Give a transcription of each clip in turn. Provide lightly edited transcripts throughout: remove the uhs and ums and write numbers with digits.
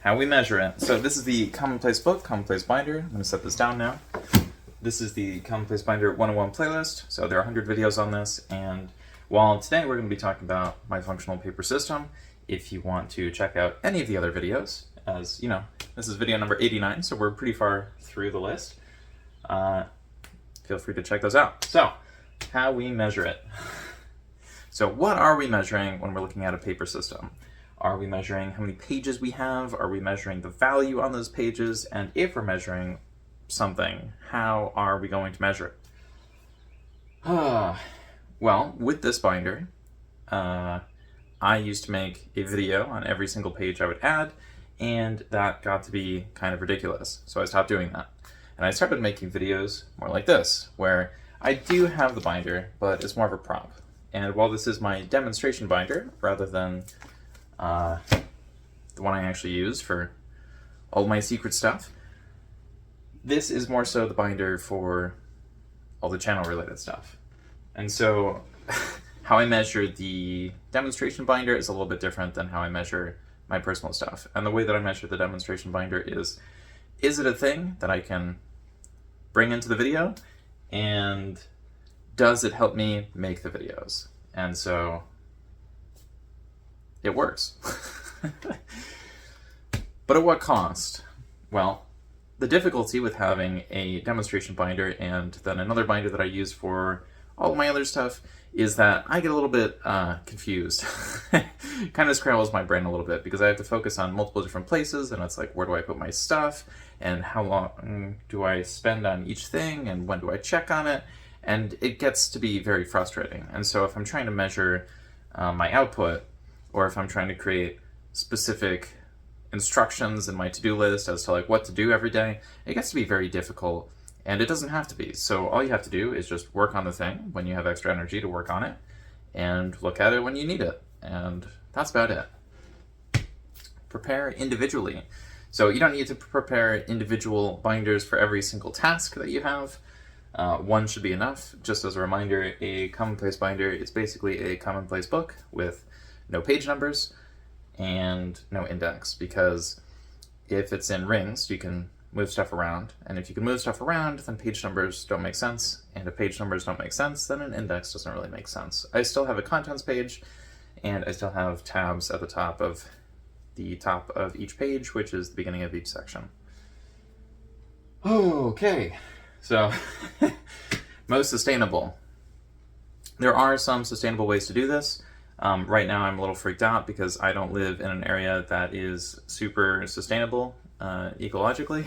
how we measure it. So this is the Commonplace book, Commonplace binder. I'm going to set this down now. This is the Commonplace Binder 101 playlist. So there are 100 videos on this, and while today we're going to be talking about my functional paper system, if you want to check out any of the other videos, as you know, this is video number 89, so we're pretty far through the list. Feel free to check those out. So, how we measure it. So what are we measuring when we're looking at a paper system? Are we measuring how many pages we have? Are we measuring the value on those pages? And if we're measuring something, how are we going to measure it? Well, with this binder, I used to make a video on every single page I would add, and that got to be kind of ridiculous. So I stopped doing that. And I started making videos more like this, where I do have the binder, but it's more of a prop. And while this is my demonstration binder, rather than the one I actually use for all my secret stuff, this is more so the binder for all the channel-related stuff. And so how I measure the demonstration binder is a little bit different than how I measure my personal stuff. And the way that I measure the demonstration binder is it a thing that I can bring into the video, and does it help me make the videos? And so it works. But at what cost? Well, the difficulty with having a demonstration binder and then another binder that I use for all of my other stuff is that I get a little bit confused. Kind of scrambles my brain a little bit because I have to focus on multiple different places, and it's like, where do I put my stuff, and how long do I spend on each thing, and when do I check on it? And it gets to be very frustrating. And so if I'm trying to measure my output, or if I'm trying to create specific instructions in my to-do list as to like what to do every day, it gets to be very difficult. And it doesn't have to be. So all you have to do is just work on the thing when you have extra energy to work on it, and look at it when you need it. And that's about it. Prepare individually. So you don't need to prepare individual binders for every single task that you have. One should be enough. Just as a reminder, a commonplace binder is basically a commonplace book with no page numbers and no index, because if it's in rings, you can move stuff around, and if you can move stuff around, then page numbers don't make sense, and if page numbers don't make sense, then an index doesn't really make sense. I still have a contents page, and I still have tabs at the top of each page, which is the beginning of each section. Okay, so most sustainable. There are some sustainable ways to do this. Right now I'm a little freaked out because I don't live in an area that is super sustainable ecologically.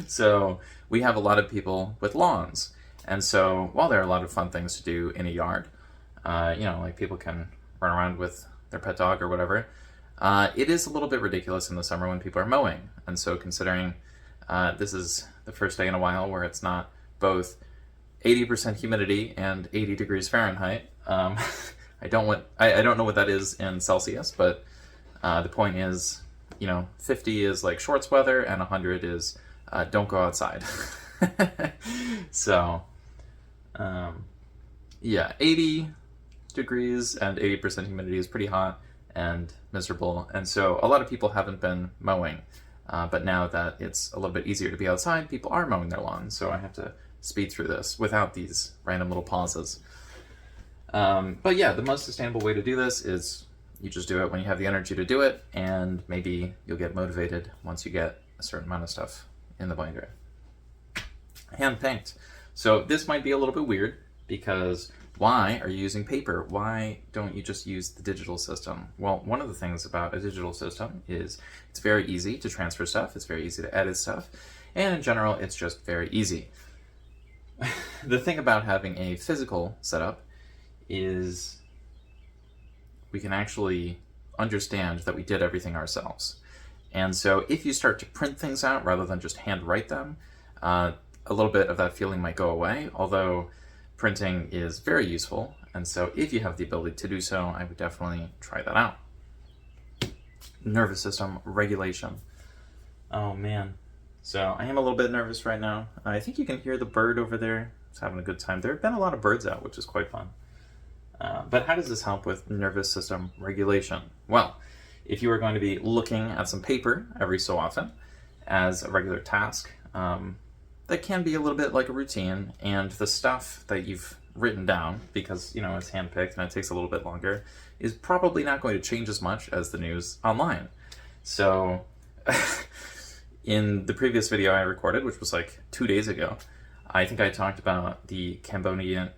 So we have a lot of people with lawns, and so while there are a lot of fun things to do in a yard, like people can run around with their pet dog or whatever, it is a little bit ridiculous in the summer when people are mowing. And so considering this is the first day in a while where it's not both 80% humidity and 80 degrees Fahrenheit, I don't know what that is in Celsius, but the point is, 50 is like shorts weather, and 100 is don't go outside. So, 80 degrees and 80% humidity is pretty hot and miserable. And so a lot of people haven't been mowing, but now that it's a little bit easier to be outside, people are mowing their lawns. So I have to speed through this without these random little pauses. But yeah, the most sustainable way to do this is you just do it when you have the energy to do it, and maybe you'll get motivated once you get a certain amount of stuff in the binder. Hand-picked. So this might be a little bit weird, because why are you using paper? Why don't you just use the digital system? Well, one of the things about a digital system is it's very easy to transfer stuff, it's very easy to edit stuff, and in general, it's just very easy. The thing about having a physical setup is we can actually understand that we did everything ourselves. And so if you start to print things out rather than just hand write them, a little bit of that feeling might go away, although printing is very useful. And so if you have the ability to do so, I would definitely try that out. Nervous system regulation. Oh man. So I am a little bit nervous right now. I think you can hear the bird over there. It's having a good time. There have been a lot of birds out, which is quite fun. But how does this help with nervous system regulation? Well, if you are going to be looking at some paper every so often as a regular task, that can be a little bit like a routine, and the stuff that you've written down, because, you know, it's handpicked and it takes a little bit longer, is probably not going to change as much as the news online. So in the previous video I recorded, which was like 2 days ago, I think I talked about the Cambodian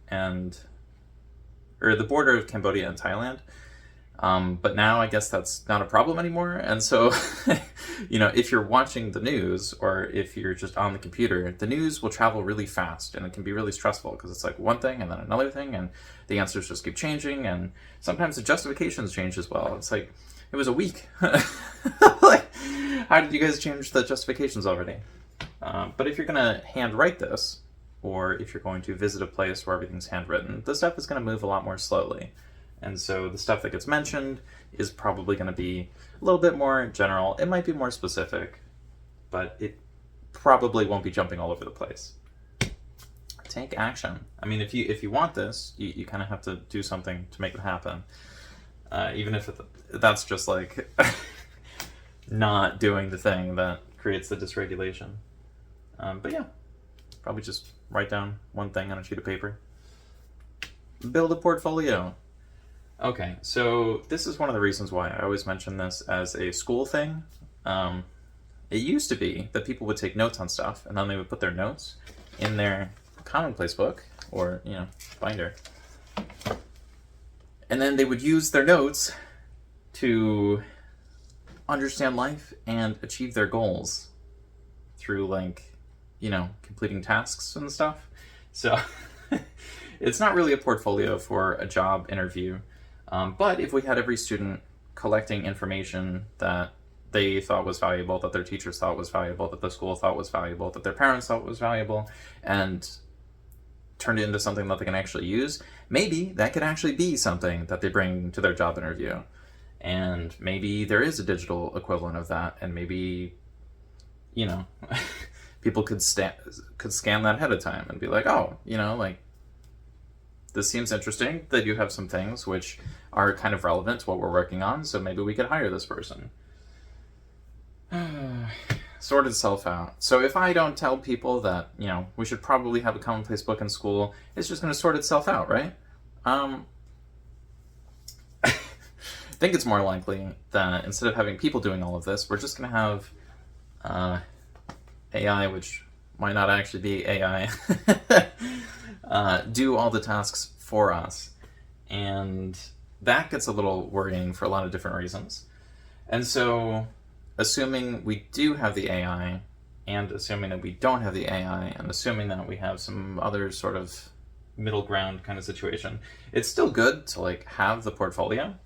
and the border of Cambodia and Thailand. But now I guess that's not a problem anymore. And so, you know, if you're watching the news or if you're just on the computer, the news will travel really fast and it can be really stressful because it's like one thing and then another thing and the answers just keep changing, and sometimes the justifications change as well. It's like, it was a week. Like, how did you guys change the justifications already? But if you're going to handwrite this, or if you're going to visit a place where everything's handwritten, the stuff is going to move a lot more slowly. And so the stuff that gets mentioned is probably going to be a little bit more general. It might be more specific, but it probably won't be jumping all over the place. Take action. I mean, if you want this, you kind of have to do something to make it happen. Even if that's just like not doing the thing that creates the dysregulation. But yeah, probably just write down one thing on a sheet of paper. Build a portfolio. Okay, so this is one of the reasons why I always mention this as a school thing. It used to be that people would take notes on stuff, and then they would put their notes in their commonplace book, or, you know, binder. And then they would use their notes to understand life and achieve their goals through, like, you know, completing tasks and stuff. So it's not really a portfolio for a job interview. But if we had every student collecting information that they thought was valuable, that their teachers thought was valuable, that the school thought was valuable, that their parents thought was valuable, and turned it into something that they can actually use, maybe that could actually be something that they bring to their job interview. And maybe there is a digital equivalent of that, and maybe, you know, people could scan that ahead of time and be like, oh, you know, like, this seems interesting that you have some things which are kind of relevant to what we're working on, so maybe we could hire this person. Sort itself out. So if I don't tell people that, you know, we should probably have a commonplace book in school, it's just going to sort itself out, right? I think it's more likely that instead of having people doing all of this, we're just going to have AI, which might not actually be AI, do all the tasks for us. And that gets a little worrying for a lot of different reasons. And so, assuming we do have the AI, and assuming that we don't have the AI, and assuming that we have some other sort of middle ground kind of situation, it's still good to, like, have the portfolio.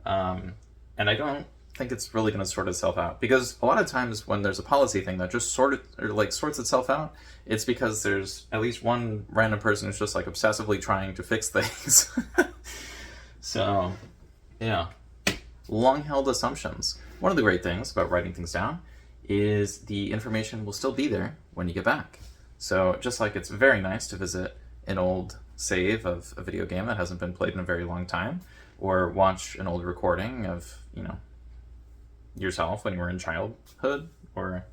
And I don't think it's really going to sort itself out, because a lot of times when there's a policy thing that just sorts itself out, it's because there's at least one random person who's just, like, obsessively trying to fix things. So, yeah, long-held assumptions. One of the great things about writing things down is the information will still be there when you get back. So just like it's very nice to visit an old save of a video game that hasn't been played in a very long time, or watch an old recording of, you know, yourself when you were in childhood, or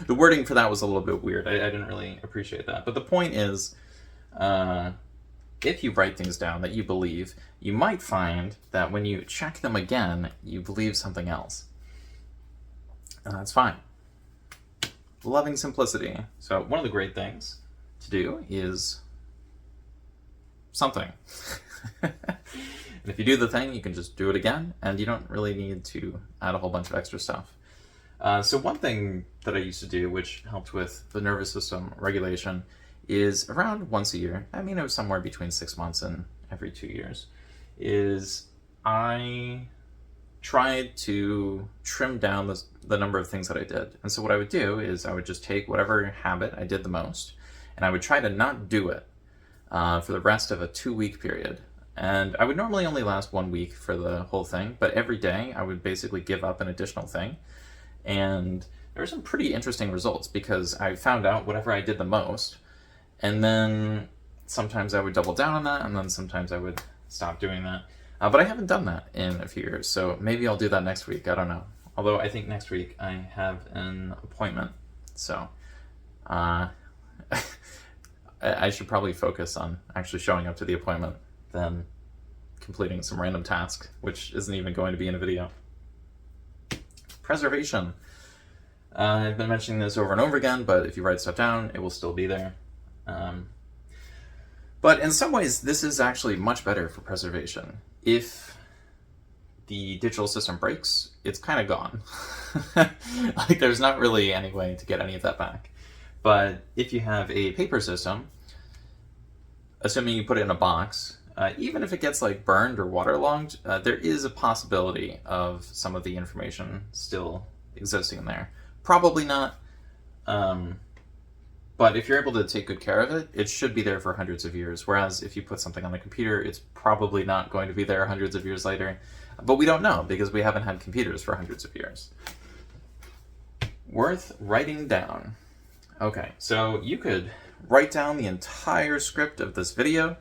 the wording for that was a little bit weird. I didn't really appreciate that. But the point is, if you write things down that you believe, you might find that when you check them again, you believe something else. And that's fine. Loving simplicity. So one of the great things to do is something. And if you do the thing, you can just do it again, and you don't really need to add a whole bunch of extra stuff. So one thing that I used to do, which helped with the nervous system regulation, is around once a year, I mean, it was somewhere between 6 months and every 2 years, is I tried to trim down the number of things that I did. And so what I would do is I would just take whatever habit I did the most, and I would try to not do it for the rest of a 2-week period. And I would normally only last 1 week for the whole thing, but every day I would basically give up an additional thing. And there were some pretty interesting results, because I found out whatever I did the most, and then sometimes I would double down on that, and then sometimes I would stop doing that. But I haven't done that in a few years, so maybe I'll do that next week. I don't know. Although I think next week I have an appointment, so I should probably focus on actually showing up to the appointment than completing some random task, which isn't even going to be in a video. Preservation. I've been mentioning this over and over again, but if you write stuff down, it will still be there. But in some ways, this is actually much better for preservation. If the digital system breaks, it's kind of gone. Like, there's not really any way to get any of that back. But if you have a paper system, assuming you put it in a box, even if it gets like burned or waterlogged, there is a possibility of some of the information still existing in there. Probably not. But if you're able to take good care of it, it should be there for hundreds of years. Whereas if you put something on a computer, it's probably not going to be there hundreds of years later. But we don't know because we haven't had computers for hundreds of years. Worth writing down. Okay, so you could write down the entire script of this video,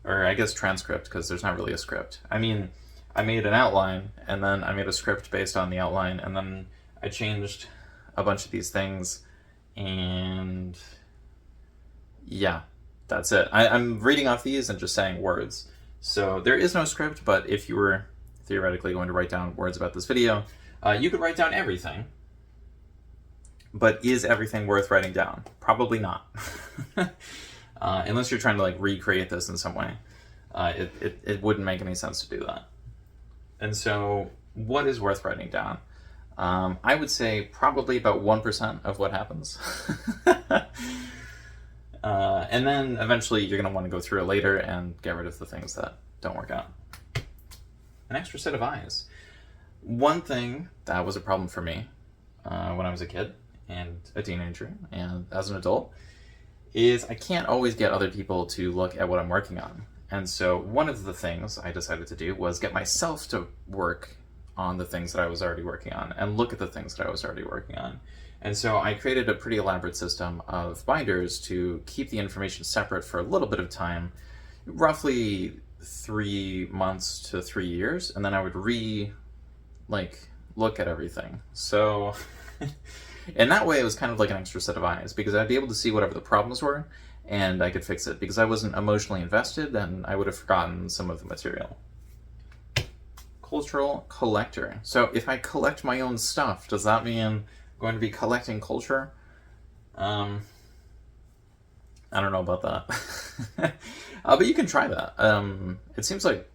or I guess transcript, because there's not really a script. I mean, I made an outline, and then I made a script based on the outline, and then I changed a bunch of these things, and yeah, that's it. I'm reading off these and just saying words. So there is no script, but if you were theoretically going to write down words about this video, you could write down everything. But is everything worth writing down? Probably not. Unless you're trying to like recreate this in some way. It wouldn't make any sense to do that. And so what is worth writing down? I would say probably about 1% of what happens. And then eventually you're going to want to go through it later and get rid of the things that don't work out. An extra set of eyes. One thing that was a problem for me when I was a kid and a teenager and as an adult is I can't always get other people to look at what I'm working on. And so one of the things I decided to do was get myself to work on the things that I was already working on and look at the things that I was already working on. And so I created a pretty elaborate system of binders to keep the information separate for a little bit of time, roughly 3 months to 3 years, and then I would look at everything. So in that way, it was kind of like an extra set of eyes, because I'd be able to see whatever the problems were, and I could fix it, because I wasn't emotionally invested, and I would have forgotten some of the material. Cultural collector. So if I collect my own stuff, does that mean I'm going to be collecting culture? I don't know about that. But you can try that. It seems like,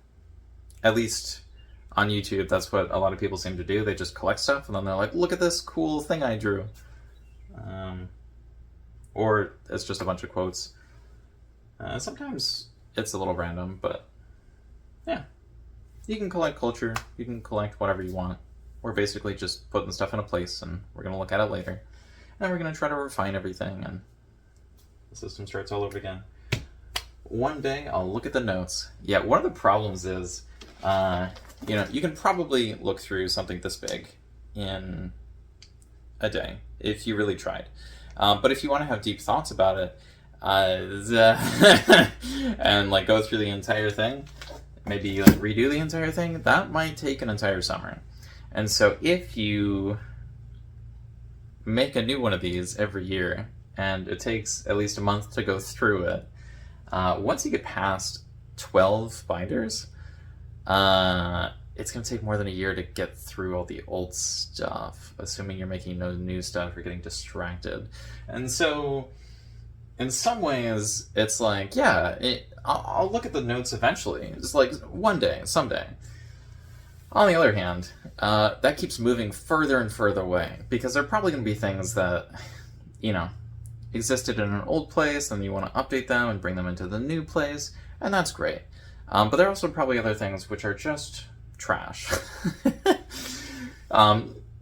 at least on YouTube, that's what a lot of people seem to do. They just collect stuff, and then they're like, look at this cool thing I drew. Or it's just a bunch of quotes. Sometimes it's a little random, but yeah. You can collect culture, you can collect whatever you want. We're basically just putting stuff in a place, and we're going to look at it later. And then we're going to try to refine everything, and the system starts all over again. One day, I'll look at the notes. Yeah, one of the problems is, you can probably look through something this big in a day, if you really tried. But if you want to have deep thoughts about it, and like go through the entire thing, maybe like redo the entire thing, that might take an entire summer. And so if you make a new one of these every year, and it takes at least a month to go through it, once you get past 12 binders, it's going to take more than a year to get through all the old stuff, assuming you're making no new stuff or getting distracted. And so in some ways, it's like, yeah, I'll look at the notes eventually. It's like one day, someday. On the other hand, that keeps moving further and further away, because there are probably going to be things that, existed in an old place, and you want to update them and bring them into the new place, and that's great. But there are also probably other things which are just trash.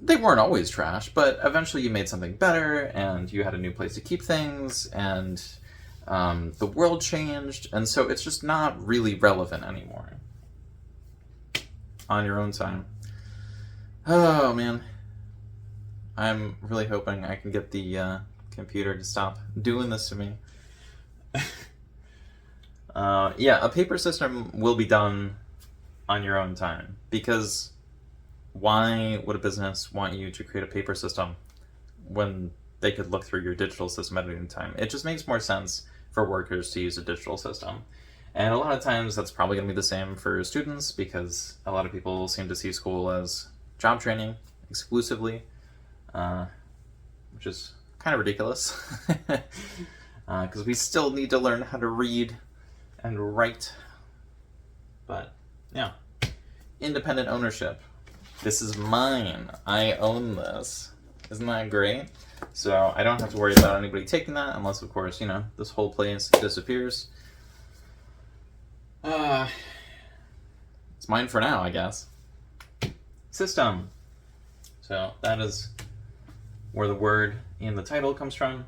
They weren't always trash, but eventually you made something better, and you had a new place to keep things, and the world changed, and so it's just not really relevant anymore. On your own time. Oh, man. I'm really hoping I can get the computer to stop doing this to me. Yeah, a paper system will be done on your own time. Because why would a business want you to create a paper system when they could look through your digital system at any time? It just makes more sense for workers to use a digital system. And a lot of times that's probably going to be the same for students, because a lot of people seem to see school as job training exclusively, which is kind of ridiculous, because we still need to learn how to read and write. But yeah, independent ownership. This is mine. I own this. Isn't that great? So I don't have to worry about anybody taking that, unless, of course, this whole place disappears. It's mine for now, I guess. System. So that is where the word in the title comes from.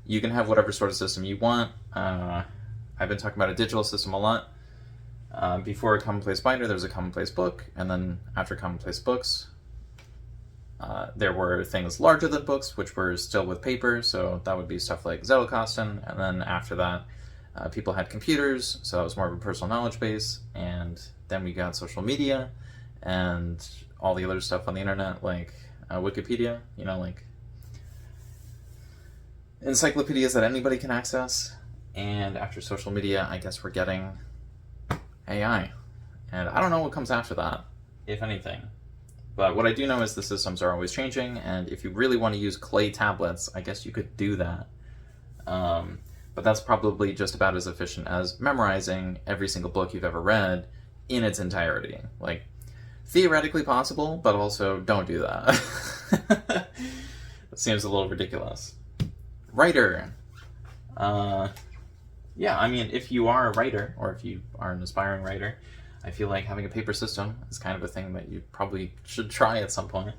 You can have whatever sort of system you want. I've been talking about a digital system a lot. Before a commonplace binder, there was a commonplace book, and then after commonplace books, there were things larger than books, which were still with paper, so that would be stuff like Zettelkasten, and then after that, people had computers, so that was more of a personal knowledge base, and then we got social media, and all the other stuff on the internet, like Wikipedia, like encyclopedias that anybody can access. And after social media, I guess we're getting AI. And I don't know what comes after that, if anything. But what I do know is the systems are always changing, and if you really want to use clay tablets, I guess you could do that. But that's probably just about as efficient as memorizing every single book you've ever read in its entirety. Like, theoretically possible, but also don't do that. It seems a little ridiculous. Writer. Yeah, I mean, if you are a writer, or if you are an aspiring writer, I feel like having a paper system is kind of a thing that you probably should try at some point.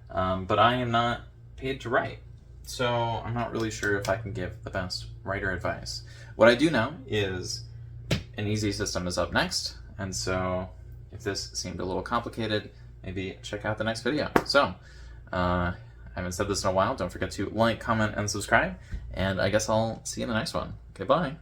But I am not paid to write, so I'm not really sure if I can give the best writer advice. What I do know is an easy system is up next, and so if this seemed a little complicated, maybe check out the next video. So, I haven't said this in a while. Don't forget to like, comment, and subscribe, and I guess I'll see you in the next one. Okay, bye.